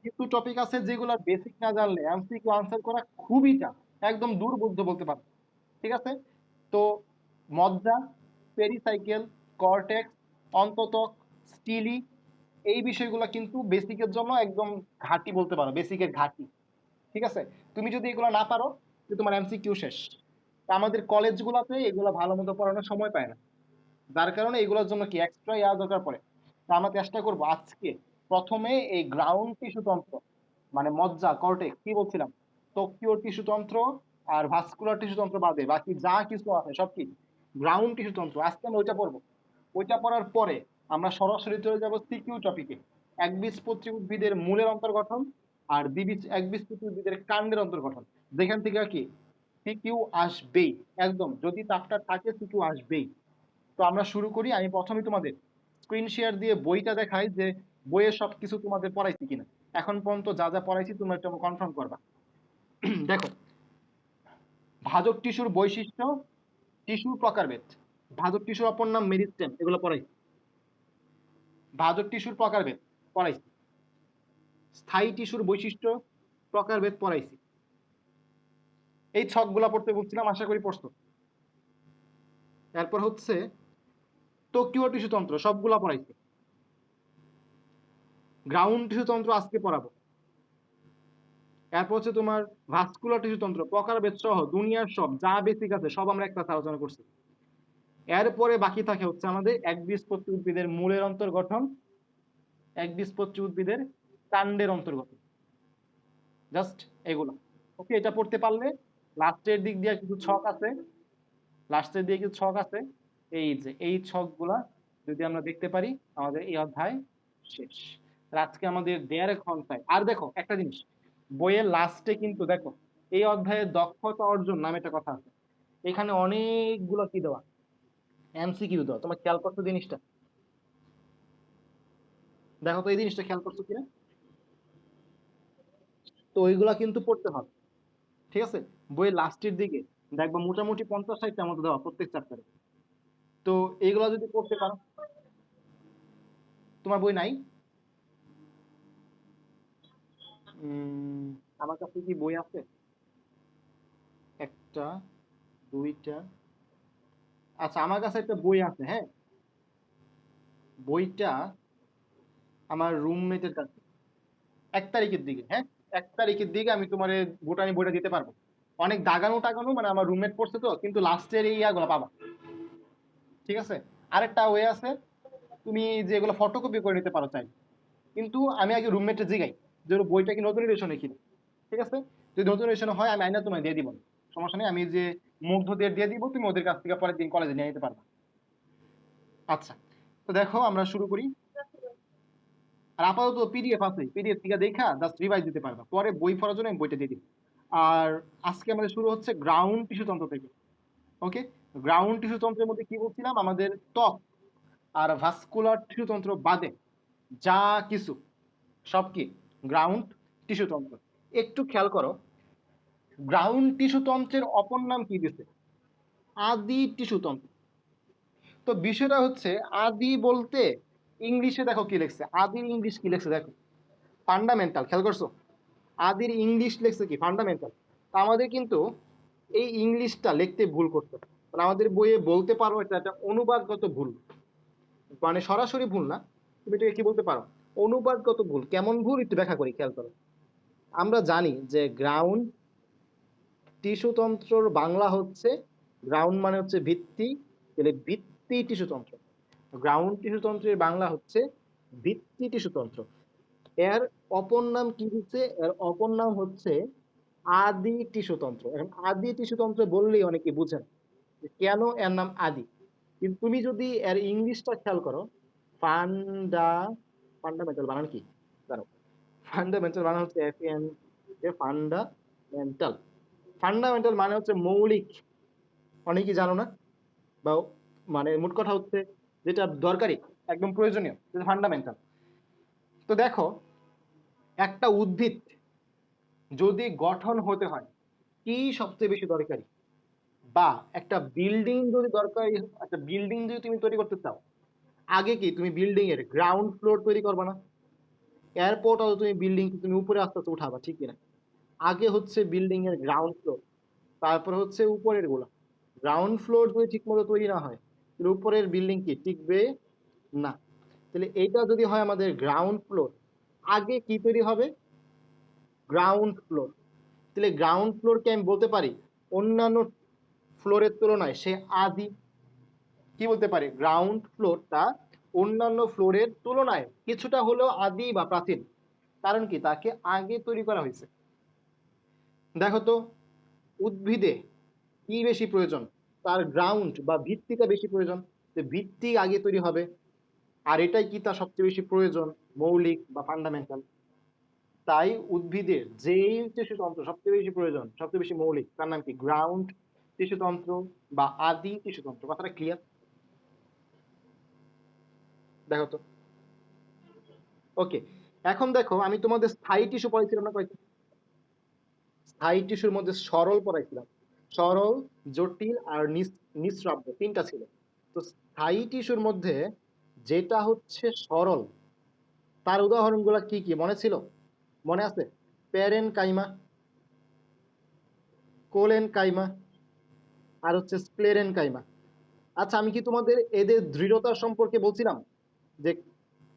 কিছু টপিক আছে যেগুলো বেসিক না জানলে এমসিকিউ আনসার করা খুবই টাফ, একদম দুর্বোধ্য বলতে পারো। ঠিক আছে? তো মজ্জা, পেরিসাইকেল, কর্টেক্স, অন্ততক, স্টিলি, এই বিষয়গুলো কিন্তু বেসিকের জন্য একদম ঘাঁটি বলতে পারো, বেসিকের ঘাঁটি। ঠিক আছে? তুমি যদি এগুলো না পারো তো তোমার এমসিকিউ শেষ। তা আমাদের কলেজগুলোতে এগুলো ভালো মতো পড়ানোর সময় পায় না, যার কারণে এগুলোর জন্য কি এক্সট্রা ইয়া দরকার পড়ে। তা আমরা চেষ্টা করব আজকে প্রথমে এই গ্রাউন্ড টিস্যু তন্ত্র, মানে মজ্জা, কর্টেক্স, কি বলছিলাম, টোকিও টিস্যু তন্ত্র আর ভাস্কুলার টিস্যু তন্ত্র বাদে বাকি যা কিছু আছে সব কি গ্রাউন্ড টিস্যু তন্ত্র, আজকে আমরা ওইটা পড়বো। ওইটা পড়ার পরে আমরা সরাসরি চলে যাব সিকিউ টপিকে, একবীজপত্রী উদ্ভিদের মূলের অন্তর্গঠন আর একবীজপত্রী উদ্ভিদের কাণ্ডের অন্তর্গঠন, যেখান থেকে কি সিকিউ আসবেই, একদম যদি চাপটা থাকে সিকিউ আসবেই। তো আমরা শুরু করি। আমি প্রথমে তোমাদের স্ক্রিন শেয়ার দিয়ে বইটা দেখাই যে বইয়ের সবকিছু তোমাদের পড়াইছি কিনা, এখন পর্যন্ত যা যা পড়াইছি তুমি একটু কনফার্ম করবা। দেখো, ভাজক টিস্যুর বৈশিষ্ট্য, টিস্যুর প্রকারভেদ, ভাজক টিস্যুর অপর নাম মেরিস্টেম, এগুলো পড়াইছি। ভাজক টিস্যুর প্রকারভেদ পড়াইছি, স্থায়ী টিস্যুর বৈশিষ্ট্য, প্রকারভেদ পড়াইছি। এই ছকগুলা পড়তে বলছিলাম, আশা করি পড়ছো। এরপর হচ্ছে টোকিও টিস্যু তন্ত্র, সবগুলা পড়াইছি। গ্রাউন্ড টিস্যু তন্ত্র আজকে পড়াবো। এরপর হচ্ছে তোমার ভাস্কুলার টিস্যু তন্ত্র, প্রকারভেদ সহ দুনিয়ার সব যা বেসিক আছে সব আমরা একটা আলোচনা করছি। এরপরে বাকি থাকে হচ্ছে আমাদের একবীজপত্রী উদ্ভিদের মূলের অন্তর্গঠন, একবীজপত্রী উদ্ভিদের কাণ্ডের অন্তর্গঠন, জাস্ট এগুলো। ওকে, এটা পড়তে পারলে লাস্টের দিক দিয়ে কিছু ছক আছে, লাস্টের দিয়ে কিছু ছক আছে, এই যে এই ছকগুলা যদি আমরা দেখতে পারি আমাদের এই অধ্যায় শেষ। আর আজকে আমাদের 1.5 ঘন্টায়, আর দেখো একটা জিনিস, বইয়ের লাস্টে কিন্তু দেখো এই অধ্যায়ে দক্ষতা অর্জন নামে একটা কথা আছে, এখানে অনেকগুলো কি দেওয়া, এমসিকিউ দেওয়া। তোমার খেয়াল করছো জিনিসটা? দেখো তো এই জিনিসটা খেয়াল করছো কিনা। তো ওইগুলা কিন্তু পড়তে হবে। ঠিক আছে? বইয়ের লাস্টের দিকে দেখবো মোটামুটি 50-60টার মতো দেওয়া প্রত্যেক চ্যাপ্টারে। তো এইগুলা যদি পড়তে পারো। তোমার বই নাই? উম, আমার কাছে কি বই আছে? একটা, দুইটা, আচ্ছা আমার কাছে একটা বই আছে, হ্যাঁ। বইটা আমার রুমমেটের কাছে, 1 তারিখের দিকে, হ্যাঁ, 1 তারিখের দিকে আমি তোমার বোটানি বইটা দিতে পারবো। অনেক দাগানো টাগানো, মানে আমার রুমমেট পড়ছে তো, কিন্তু লাস্টের এই ইয়াগুলো পাবা। ঠিক আছে? আরেকটা ওয়ে আছে, তুমি যেগুলো ফটোকপি করে নিতে পারো চাই, কিন্তু আমি আগে রুমমেটে জিগাই যে ওর বইটা কি নতুন এডিশনে কিনা। ঠিক আছে? যদি নতুন এডিশনে হয় আমি আইনা তোমায় দিয়ে দিব, সমস্যা নেই। আমি যে মুগ্ধদের দিয়ে দিব, তুমি ওদের কাছ থেকে পরের দিন কলেজে নিয়ে নিতে পারবা। আচ্ছা, তো দেখো আমরা শুরু করি। আর আপাতত পিডিএফ আছে, পিডিএফ থেকে দেখা জাস্ট রিভাইজ দিতে পারবা, পরে বই পড়ার জন্য আমি বইটা দিয়ে দিব। আর আজকে আমাদের শুরু হচ্ছে গ্রাউন্ড টিস্যু তন্ত্র থেকে। ওকে, গ্রাউন্ড টিস্যু তন্ত্রের মধ্যে কি বলছিলাম, আমাদের ত্বক আর ভাস্কুলার টিস্যু তন্ত্র বাদে যা কিছু সব কি গ্রাউন্ড টিস্যু তন্ত্র। একটু খেয়াল করো, গ্রাউন্ড টিস্যু তন্ত্রের অপর নাম কি দিছে, আদি টিস্যু তন্ত্র। তো বিষয়টা হচ্ছে, আদি বলতে ইংলিশে দেখো কি লিখছে, আদির ইংলিশ কি লিখছে দেখো, ফান্ডামেন্টাল। খেয়াল করছো? আদির ইংলিশ লিখছে কি ফান্ডামেন্টাল। আমাদের কিন্তু এই ইংলিশটা লিখতে ভুল করতে, মানে আমাদের বইয়ে বলতে পারো এটা একটা অনুবাদগত ভুল, মানে সরাসরি ভুল না, তুমি এটাকে কি বলতে পারো, অনুবাদগত ভুল। কেমন ভুল একটু ব্যাখ্যা করি, খেয়াল করো। আমরা জানি যে গ্রাউন্ড টিস্যু তন্ত্রর বাংলা হচ্ছে, গ্রাউন্ড মানে হচ্ছে ভিত্তি, তাহলে ভিত্তি টিস্যু তন্ত্র। গ্রাউন্ড টিস্যু তন্ত্রের বাংলা হচ্ছে ভিত্তি টিস্যু তন্ত্র। এর অপর নাম কি দিচ্ছে, এর অপর নাম হচ্ছে আদি টিস্যু তন্ত্র। এখন আদি টিস্যু তন্ত্র বললেই অনেকে বুঝেন যে কেন এর নাম আদি, কিন্তু তুমি যদি এর ইংলিশটা খেয়াল করো, ফান্ডা, ফান্ডামেন্টাল বানান কি জানো? ফান্ডামেন্টাল মানে হচ্ছে এফএন, ফান্ডামেন্টাল। ফান্ডামেন্টাল মানে হচ্ছে মৌলিক, অনেকেই জানো না, বা মানে মোট কথা হচ্ছে যেটা দরকারি, একদম প্রয়োজনীয়, যেটা ফান্ডামেন্টাল। তো দেখো, একটা উদ্ভিদ যদি গঠন হতে হয় কি সবচেয়ে বেশি দরকারি, বা একটা বিল্ডিং যদি দরকারি, একটা বিল্ডিং যদি তুমি তৈরি করতে চাও, আগে কি তুমি বিল্ডিং এর গ্রাউন্ড ফ্লোর তৈরি করবে না? এয়ারপোর্ট অথবা তুমি বিল্ডিং তুমি উপরে আস্তে আস্তে উঠাবা, ঠিক কিনা? আগে হচ্ছে বিল্ডিং এর গ্রাউন্ড ফ্লোর, তারপর হচ্ছে উপরের গুলা। গ্রাউন্ড ফ্লোর যদি ঠিক মতো তৈরি না হয় তাহলে উপরের বিল্ডিং কি টিকবে না। তাহলে এইটা যদি হয় আমাদের গ্রাউন্ড ফ্লোর, আগে কি তৈরি হবে? Ground floor. তাহলে গ্রাউন্ড ফ্লোরকে আমি বলতে পারি অন্যান্য ফ্লোরের তুলনায় সে আদি। কি বলতে পারি? গ্রাউন্ড ফ্লোরটা অন্যান্য ফ্লোরের তুলনায় কিছুটা হলেও আদি বা প্রাচীন। কারণ কি? তাকে আগে তৈরি করা হয়েছে। দেখো তো, উদ্ভিদে কি বেশি প্রয়োজন? তার গ্রাউন্ড বা ভিত্তিটা বেশি প্রয়োজন। যে ভিত্তি আগে তৈরি হবে, আর এটাই কি তার সবচেয়ে বেশি প্রয়োজন, মৌলিক বা ফান্ডামেন্টাল। তাই উদ্ভিদের যেই টিস্যুতন্ত্র সবচেয়ে বেশি প্রয়োজন, সবচেয়ে বেশি মৌলিক, তার নাম কি? গ্রাউন্ড টিস্যুতন্ত্র বা আদি টিস্যুতন্ত্র। কথাটা ক্লিয়ার? দেখো তো। ওকে, এখন দেখো, আমি তোমাদের স্থায়ী টিস্যু পড়াইছিলাম না কয়েকটা? স্থায়ী টিস্যুর মধ্যে সরল পড়াইছিলাম। সরল, জটিল আর নিঃস্রাব্য, তিনটা ছিল। তো স্থায়ী টিস্যুর মধ্যে যেটা হচ্ছে সরল, তার উদাহরণগুলো কি কি মনে ছিল? মনে আছে? প্যারেন কাইমা, কোলেন কাইমা, আর হচ্ছে স্ক্লেরেন কাইমা। আচ্ছা, আমি কি তোমাদের এদের দৃঢ়তা সম্পর্কে বলছিলাম যে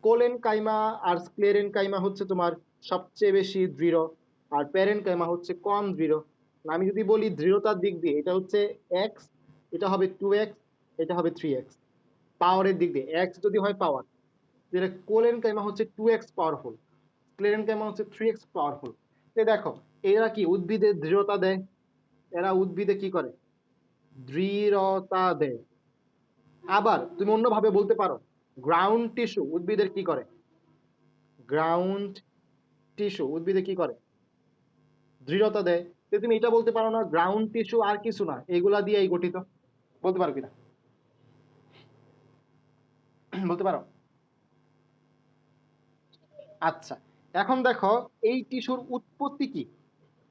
কোলেন কাইমা আর স্ক্লেরেন কাইমা হচ্ছে তোমার সবচেয়ে বেশি দৃঢ়, আর প্যারেন কাইমা হচ্ছে কম দৃঢ়? আমি যদি বলি দৃঢ়তার দিক দিয়ে এটা হচ্ছে এক্স, এটা হবে 2x, এটা হবে 3x। পাওয়ারের দিক দিয়ে এক্স যদি হয় পাওয়ার, যেটা কোলেন কাইমা হচ্ছে 2x পাওয়ারফুল, স্ক্লেরেন কাইমা হচ্ছে 3x পাওয়ারফুল। দেখো, এরা কি উদ্ভিদের দৃঢ়তা দেয়? এরা উদ্ভিদে কি করে? দৃঢ়তা দেয়। আবার তুমি অন্যভাবে বলতে পারো, গ্রাউন্ড টিস্যু উদ্ভিদের কি করে? গ্রাউন্ড টিস্যু উদ্ভিদে কি করে? দৃঢ়তা দেয়। তুমি এটা বলতে পারো না গ্রাউন্ড টিস্যু আর কিছু না, এগুলা দিয়েই গঠিত? বলতে পারো কিনা? বলতে পারো? আচ্ছা, এখন দেখো, এই টিস্যুর উৎপত্তি কি?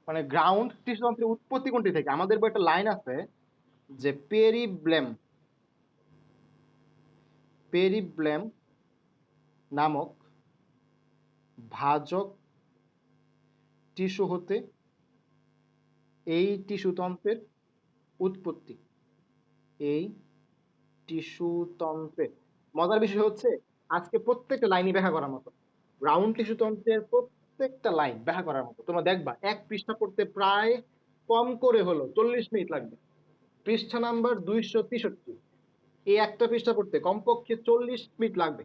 মানে গ্রাউন্ড টিস্যু তন্ত্রের উৎপত্তি কোনটি থেকে? আমাদের বই একটা লাইন আছে যে পেরিব্লেম, পেরিব্লেম নামক ভাজক টিস্যু হতে এই টিস্যুতন্ত্রের উৎপত্তি। এই টিস্যুতন্ত্রের মজার বিষয় হচ্ছে আজকে প্রত্যেকটা লাইনই ব্যাখ্যা করার মতো। গ্রাউন্ড টিস্যুতন্ত্রের প্রত্যেকটা লাইন ব্যাখ্যা করার মতো। তোমরা দেখবা এক পৃষ্ঠা পড়তে প্রায় কম করে হলো 40 মিনিট লাগবে। পৃষ্ঠা নাম্বার 263, এই একটা পৃষ্ঠা পড়তে কমপক্ষে 40 মিনিট লাগবে,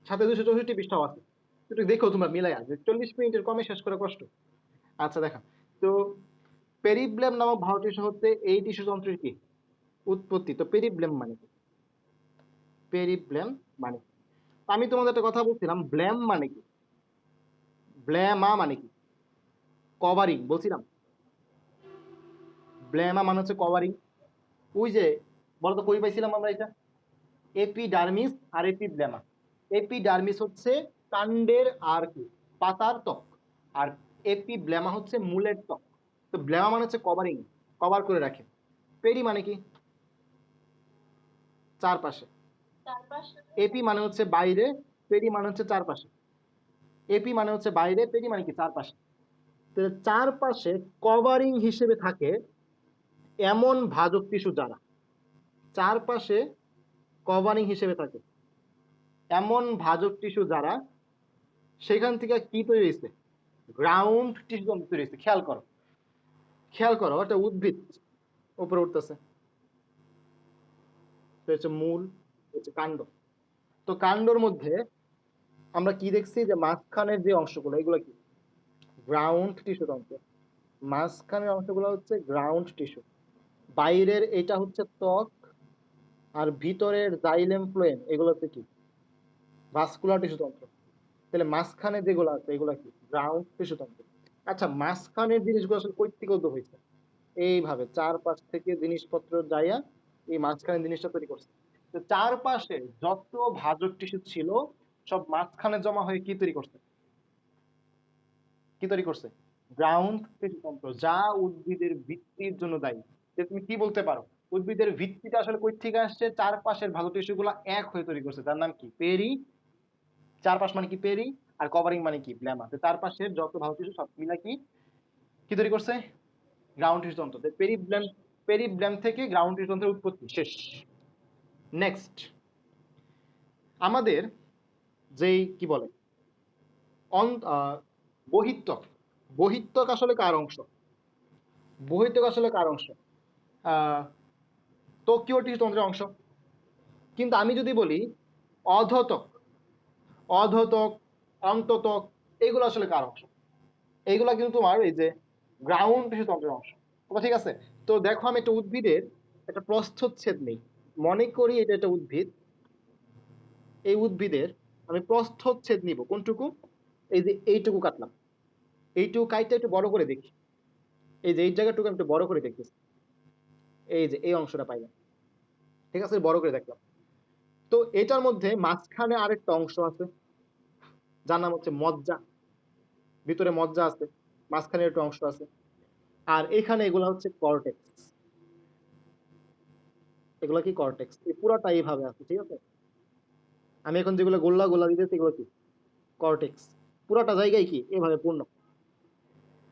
সাথে 264 পৃষ্ঠাও আছে। একটু দেখো তোমরা মিলাইয়া, যে 40 মিনিটের কমে শেষ করা কষ্ট। আচ্ছা দেখা, তো পেরিব্লেম নামক ভারত টিস্যু হচ্ছে এই টিস্যুতন্ত্রের কি উৎপত্তি। তো পেরিব্লেম মানে কি? পেরিব্লেম মানে কি? আমি তোমাদের একটা কথা বলছিলাম, ব্লেম মানে কি? ব্লেমা মানে কি? কভারিং বলছিলাম। ব্লেমা মানে হচ্ছে কভারিং। ওই যে বলতো কই পাইছিলাম আমরা এটা? এপিডার্মিস আর এপিব্লেমা। এপিডার্মিস হচ্ছে কাণ্ডের আর কি পাতার ত্বক, আর এপিব্লেমা হচ্ছে মূলের ত্বক। তো ব্লেমা মানে হচ্ছে কভারিং, কভার করে রাখে। পেরি মানে কি? চারপাশে। এপি মানে হচ্ছে বাইরে, পেরি মানে হচ্ছে চারপাশে। এপি মানে হচ্ছে বাইরে, পেরি মানে কি? চারপাশে। তো চারপাশে কভারিং হিসেবে থাকে এমন ভাজক টিস্যু যারা, চারপাশে কভারিং হিসেবে থাকে এমন ভাজক টিস্যু যারা, সেখান থেকে কি তৈরি হয়েছে? গ্রাউন্ড টিস্যু তৈরি হয়েছে। খেয়াল করো, খেয়াল করো, একটা উদ্ভিদ উপরে উঠতেছে, হচ্ছে মূল, হচ্ছে কাণ্ড। তো কাণ্ডর মধ্যে আমরা কি দেখছি? যে মাঝখানের যে অংশগুলো, এগুলো কি? গ্রাউন্ড টিস্যু তন্ত্র। মাঝখানের অংশগুলো হচ্ছে গ্রাউন্ড টিস্যু। বাইরের এটা হচ্ছে ত্বক, আর ভিতরের জাইলেম ফ্লোয়েম এগুলো হচ্ছে কি? ভাস্কুলার টিস্যু তন্ত্র। তাহলে মাঝখানে যেগুলো আছে এগুলো কি? গ্রাউন্ড টিস্যু তন্ত্র। আচ্ছা, মাঝখানের জিনিসগুলো আসলে কই থেকে উদ্ভব হয়েছে? এইভাবে চারপাশ থেকে জিনিসপত্র যাইয়া এই মাঝখানে জিনিসটা তৈরি করছে। তো চারপাশে যত ভাজক টিস্যু ছিল সব মাঝখানে জমা হয়ে কি তৈরি করছে? কি তৈরি করছে? গ্রাউন্ড টিস্যু তন্ত্র, যা উদ্ভিদের ভিত্তির জন্য দায়ী। যে তুমি কি বলতে পারো উদ্ভিদের ভিত্তিটা আসলে কই থেকে আসছে? চারপাশের ভাজক টিস্যু গুলা এক হয়ে তৈরি করছে, তার নাম কি? পেরি। চারপাশ মানে কি? পেরি। আর কভারিং মানে কি ব্ল্যামা, চারপাশের যত ভালো টিস্যু সব মিলা কি কি তৈরি করছে, গ্রাউন্ড টিস্যু তন্ত্র। পেরিব্ল্যাম থেকে গ্রাউন্ড টিস্যু তন্ত্রের উৎপত্তি শেষ। নেক্সট আমাদের যেই কি বলে বহিত্বক, বহিত্বক আসলে কার অংশ? বহিত্বক আসলে কার অংশ? ত্বকীয় টিস্যু তন্ত্রের অংশ। কিন্তু আমি যদি বলি অধতক, অধতক, অন্ততক, এগুলো আসলে কার অংশ? এইগুলা কিন্তু তোমার এই যে গ্রাউন্ড টিস্যু তন্ত্রের অংশ। ঠিক আছে? তো দেখো আমি একটা উদ্ভিদের একটা প্রস্থচ্ছেদ নেই, মনে করি এটা একটা উদ্ভিদ। এই উদ্ভিদের আমি প্রস্থচ্ছেদ নিব কোনটুকু, এই যে এইটুকু কাটলাম, এইটুকু কাইটটা একটু বড় করে দেখি, এই যে এই জায়গাটুকু আমি একটু বড় করে দেখতেছি, এই যে এই অংশটা পাইলাম, ঠিক আছে, বড় করে দেখলাম। তো এটার মধ্যে মাঝখানে আরেকটা অংশ আছে যার নাম হচ্ছে মজ্জা, ভিতরে মজ্জা আছে, মাঝখানে একটা অংশ আছে, আর এখানে এগুলা হচ্ছে কর্টেক্স। এগুলা কি কর্টেক্স, এই পুরাটা এইভাবে আছে, ঠিক আছে। আমি এখন যেগুলো গোল্লা গোল্লা দিতেছি এগুলো কি কর্টেক্স, পুরাটা জায়গায় কি এভাবে পূর্ণ।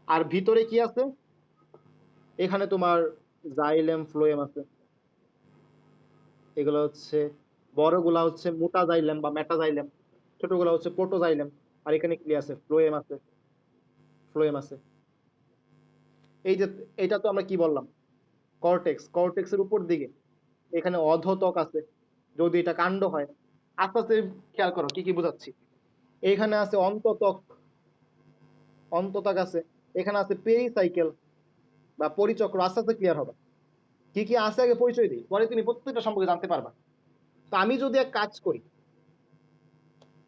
আর ভিতরে কি আছে, এখানে তোমার জাইলেম ফ্লোয়েম আছে, এগুলো হচ্ছে বড়গুলা হচ্ছে মোটাজাইলেম বা মেটাজাইলেম, ছোটগুলা হচ্ছে প্রোটোজাইলেম। আর এখানে কি আছে, ফ্লোয়েম আছে, ফ্লোয়েম আছে। এই যে এটা তো আমরা কি বললাম, কর্টেক্স, কর্টেক্সের উপর দিকে এখানে অধতক আছে, যদি এটা কাণ্ড হয়। আস্তে আস্তে খেয়াল করো কি কি বোঝাচ্ছি। এখানে আছে অন্ততক, অন্ততক আছে, এখানে আছে পেরিসাইকেল বা পরিচক্র। আস্তে আস্তে ক্লিয়ার হবে কি কি আছে, আগে পরিচয় দিই, পরে তুমি প্রত্যেকটা সম্পর্কে জানতে পারবা। তো আমি যদি এক কাজ করি,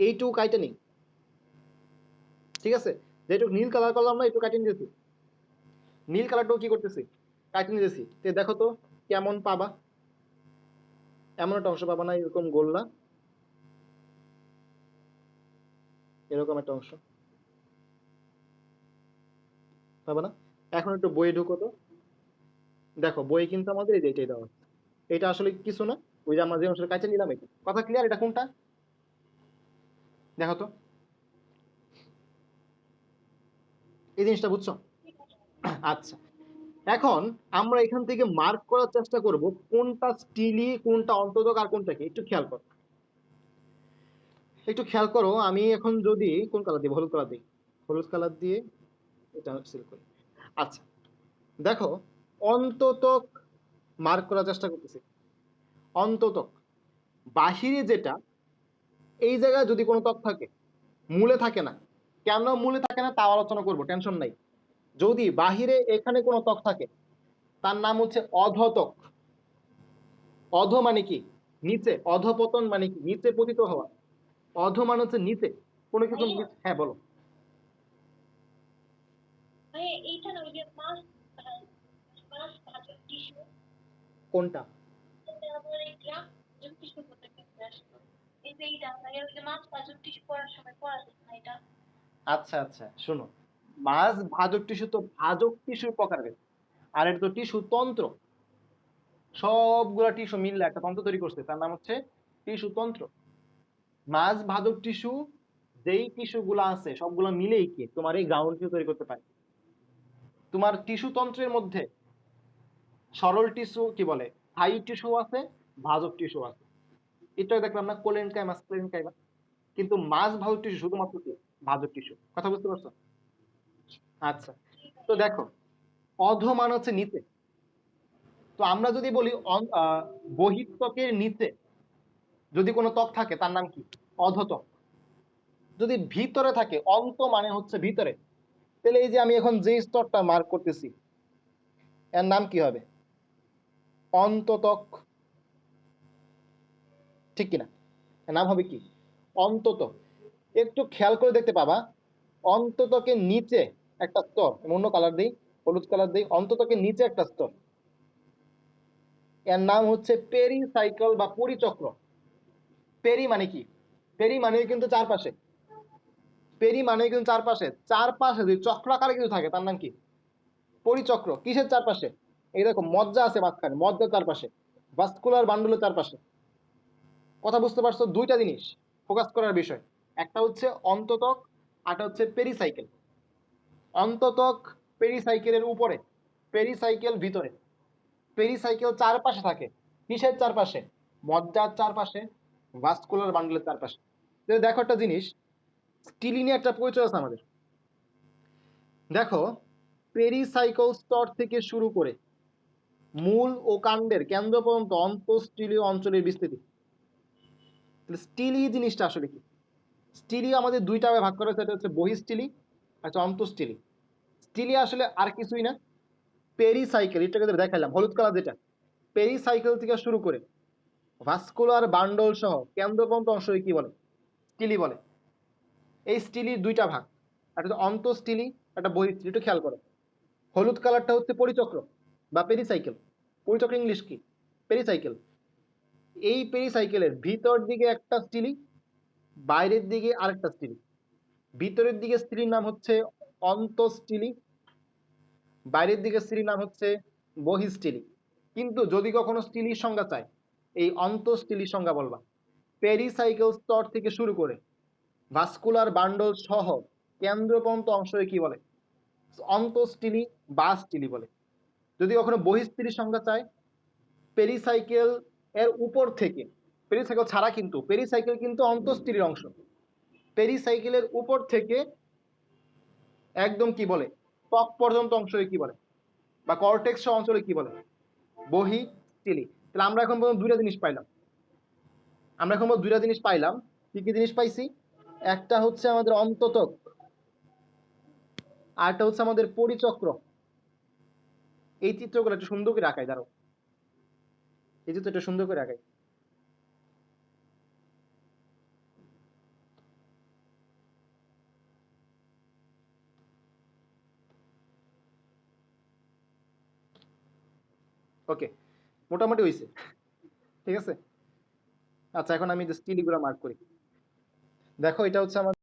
এইটুকু কাইটে নেই, ঠিক আছে, যেটুকু নীল কালার করলাম না, একটু কাটিয়ে নিয়েছি, নীল কালারটাও কি করতেছি, কাটিয়ে নিয়েছি। তো দেখো তো কেমন পাবা, এমন একটা অংশ পাবা না, এরকম গোল্লা, এরকম একটা অংশ পাবা না। এখন একটু বইয়ে ঢুকো তো, দেখো বই কিন্তু আমাদের এই যে এটাই দেওয়া আছে। এটা আসলে কিছু না, ওই যে আমরা যে অংশটা কাছে নিলাম এটা। কথা ক্লিয়ার? এটা কোনটা দেখো তো, এই জিনিসটা বুঝছো? আচ্ছা, এখন আমরা এখান থেকে মার্ক করার চেষ্টা করব কোনটা স্টিলি, কোনটা অন্ততক, আর কোনটা কি। একটু খেয়াল করো, একটু খেয়াল করো। আমি এখন যদি কোন কালার দিই, হলুদ কালার দিই, হলুদ কালার দিয়ে এটা সিল করি। আচ্ছা, দেখো অন্ততক মার্ক করার চেষ্টা করতেছি। অন্ততক বাহিরে যেটা, এই জায়গায় যদি কোনো ত্বক থাকে, মূলে থাকে না, কেন মূলে থাকে না তাও আলোচনা করবো, টেনশন নাই। যদি বাহিরে এখানে কোনো ত্বক থাকে, তার নাম হচ্ছে অধতক। অধ মানে কি নিচে, অধপতন মানে কি নিচে পতিত হওয়া, অধ মানে হচ্ছে নিচে কোনো কিছু। হ্যাঁ বলো। কোনটা? আচ্ছা আচ্ছা, শোনো, মাছ ভাজক টিস্যু তো ভাজক টিস্যুর প্রকারভেদ, আর এটা তো টিস্যু তন্ত্র। সবগুলা টিস্যু মিললে একটা তন্ত্র তৈরি করছে, তার নাম হচ্ছে টিস্যু তন্ত্র। মাছ ভাজক টিস্যু যেই টিস্যু গুলা আছে সবগুলো মিলেই কি তোমার এই গ্রাউন্ড টিস্যু তৈরি করতে পারে। তোমার টিস্যু তন্ত্রের মধ্যে সরল টিস্যু কি বলে, স্থায়ী টিস্যু আছে, ভাজক টিস্যু আছে। এটা দেখলাম না, কোলেন কাইমা স্প্লেন কাইমা। কিন্তু মাছ ভাজক টিস্যু শুধুমাত্র কি ভাজক টিস্যু। কথা বুঝতে পারছো? আচ্ছা, তো দেখো অধ মান হচ্ছে নিচে। তো আমরা যদি বলি বহিত্বকের নিচে যদি কোনো ত্বক থাকে তার নাম কি অধত্বক। যদি ভিতরে থাকে, অন্ত মানে হচ্ছে ভিতরে, তাহলে এই যে আমি এখন যে স্তরটা মার্ক করতেছি এর নাম কি হবে, অন্ততক, ঠিক কিনা? এর নাম হবে কি অন্তত। একটু খেয়াল করে দেখতে পাবা অন্ততকের নিচে একটা স্তর, অন্য কালার দিই, হলুদ কালার দিই, অন্ততকের নিচে একটা স্তর, এর নাম হচ্ছে পেরিসাইকেল বা পরিচক্র। পেরি মানে কি, পেরি মানে কিন্তু চারপাশে, পেরি মানে কিন্তু চারপাশে, চারপাশে যদি চক্রাকারে কিছু থাকে তার নাম কি পরিচক্র। কিসের চারপাশে? এই দেখো মজ্জা আছে মাঝখানে, মজ্জার চারপাশে, ভাস্কুলার বান্ডুলের চারপাশে। কথা বুঝতে পারছো? দুইটা জিনিস ফোকাস করার বিষয়। একটা হচ্ছে অন্ততক, আরটা হচ্ছে পেরিসাইকেল। অন্ততক পেরিসাইকেলের উপরে, পেরিসাইকেল ভিতরে। পেরিসাইকেল চারপাশে থাকে। কিসের চারপাশে? মজ্জার চারপাশে, ভাস্কুলার বান্ডলের চারপাশে। দেখো একটা জিনিস, স্টিলি নিয়ে একটা পরিচয় আছে আমাদের। দেখো, পেরিসাইকেল স্তর থেকে শুরু করে মূল ও কাণ্ডের কেন্দ্র পর্যন্ত অন্তঃস্টিলীয় অঞ্চলের বিস্তৃতি। স্টিলি জিনিসটা আসলে কি? স্টিলি আমাদের দুইটা ভাগ করা হয়েছে, এটা হচ্ছে বহিঃস্টিলি, একটা অন্তঃস্টিলি। স্টিলি আসলে আর কিছুই না, পেরিসাইকেল, এটাকে দেখাইলাম হলুদ কালার যেটা, পেরিসাইকেল থেকে শুরু করে ভাস্কুলার বান্ডল সহ কেন্দ্র পর্যন্ত অংশকে কি বলে? স্টিলি বলে। এই স্টিলির দুইটা ভাগ, একটা হচ্ছে অন্তঃস্টিলি, একটা বহিঃস্টিলি। একটু খেয়াল করো, হলুদ কালারটা হচ্ছে পরিচক্র বা পেরিসাইকেল। পরিচক্র ইংলিশ কি? পেরিসাইকেল। এই পেরিসাইকেলের ভিতর দিকে একটা স্টিলি, বাইরের দিকে আরেকটা স্টিলি। ভিতরের দিকে স্টিলির নাম হচ্ছে অন্তঃস্টিলি, বাইরের দিকে স্টিলির নাম হচ্ছে বহিঃস্টিলি। কিন্তু যদি কখনো স্টিলির সংজ্ঞা চায়, এই অন্তঃস্টিলির সংজ্ঞা বলবা। পেরিসাইকেল স্তর থেকে শুরু করে ভাস্কুলার বান্ডল সহ কেন্দ্র পর্যন্ত অংশকে কি বলে? অন্তঃস্টিলি বা স্টিলি বলে। যদি কখনো বহিঃস্টিলির সংজ্ঞা চায়, পেরিসাইকেল এর উপর থেকে, পেরিসাইকেল ছাড়া কিন্তু, পেরিসাইকেল কিন্তু অন্তঃস্টিলির অংশ, পেরিসাইকেলের উপর থেকে একদম কি বলে, ত্বক পর্যন্ত অংশকে কি বলে, বা কর্টেক্স অঞ্চলে কি বলে? বহিঃস্টিলি। তাহলে আমরা এখন পর্যন্ত দুইটা জিনিস পাইলাম। আমরা এখন পর্যন্ত দুইটা জিনিস পাইলাম। কি কি জিনিস পাইছি? একটা হচ্ছে আমাদের অন্ততক, আর একটা হচ্ছে আমাদের পরিচক্র। এই চিত্রগুলো একটু সুন্দর করে আঁকাই, দাঁড়াও, এই চিত্রটা সুন্দর করে আঁকাই। ওকে, মোটামুটি হয়েছে, ঠিক আছে। আচ্ছা, এখন আমি স্টিলি গুলো মার্ক করি। দেখো, এটা হচ্ছে আমাদের